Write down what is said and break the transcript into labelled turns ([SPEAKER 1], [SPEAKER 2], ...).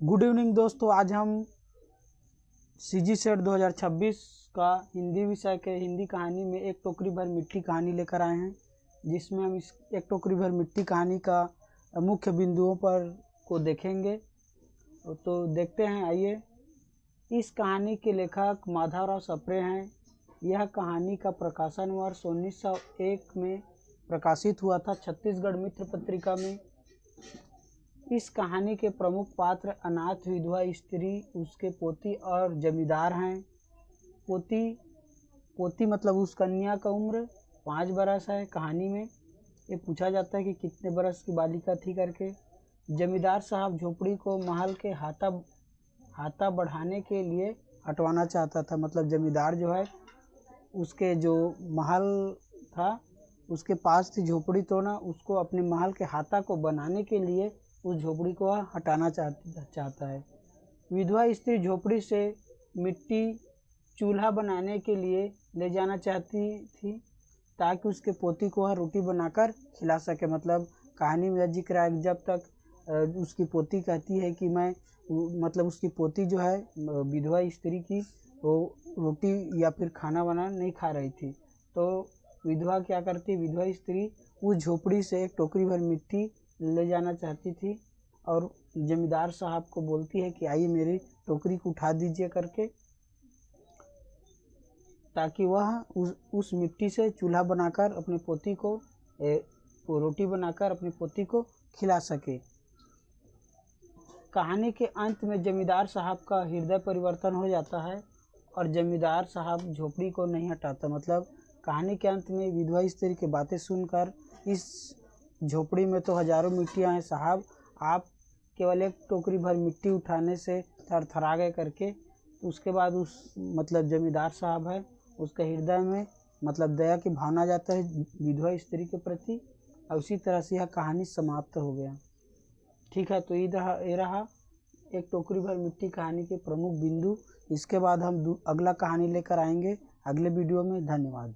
[SPEAKER 1] Good evening दोस्तों, आज हम सीजी सेट 2026 का हिंदी विषय के हिंदी कहानी में एक टोकरी भर मिट्टी कहानी लेकर आए हैं, जिसमें हम इस एक टोकरी भर मिट्टी कहानी का मुख्य बिंदुओं पर को देखेंगे। तो देखते हैं, आइए। इस कहानी के लेखक माधवराव सप्रे हैं। यह कहानी का प्रकाशन वर्ष 1901 में प्रकाशित हुआ था छत्तीसगढ़ मित्र पत्रिका में। इस कहानी के प्रमुख पात्र अनाथ विधवा स्त्री, उसके पोती और जमींदार हैं। पोती मतलब उस कन्या का उम्र 5 बरस है। कहानी में ये पूछा जाता है कि कितने बरस की बालिका थी करके। जमींदार साहब झोपड़ी को महल के हाथा बढ़ाने के लिए हटवाना चाहता था। मतलब जमींदार जो है, उसके जो महल था उसके पास थी झोपड़ी, तो ना उसको अपने महल के हाथा को बनाने के लिए उस झोपड़ी को हटाना चाहता है। विधवा स्त्री झोपड़ी से मिट्टी चूल्हा बनाने के लिए ले जाना चाहती थी, ताकि उसके पोती को रोटी बनाकर खिला सके। मतलब कहानी में जिक्र है, जब तक उसकी पोती कहती है कि मैं मतलब उसकी पोती जो है विधवा स्त्री की, वो रोटी या फिर खाना वाना नहीं खा रही थी। तो विधवा क्या करती, विधवा स्त्री उस झोपड़ी से एक टोकरी भर मिट्टी ले जाना चाहती थी और जमींदार साहब को बोलती है कि आइए मेरी टोकरी को उठा दीजिए करके, ताकि वह उस मिट्टी से चूल्हा बनाकर अपने पोती को रोटी बनाकर अपनी पोती को खिला सके। कहानी के अंत में जमींदार साहब का हृदय परिवर्तन हो जाता है और जमींदार साहब झोपड़ी को नहीं हटाता। मतलब कहानी के अंत में विधवा स्त्री की बातें सुनकर, इस झोपड़ी में तो हजारों मिट्टियाँ हैं साहब, आप केवल एक टोकरी भर मिट्टी उठाने से थरथरा गए करके। उसके बाद उस मतलब जमींदार साहब है, उसके हृदय में मतलब दया की भावना जाता है विधवा स्त्री के प्रति, और उसी तरह से यह कहानी समाप्त हो गया। ठीक है, तो ये रहा एक टोकरी भर मिट्टी कहानी के प्रमुख बिंदु। इसके बाद हम अगला कहानी लेकर आएंगे अगले वीडियो में। धन्यवाद।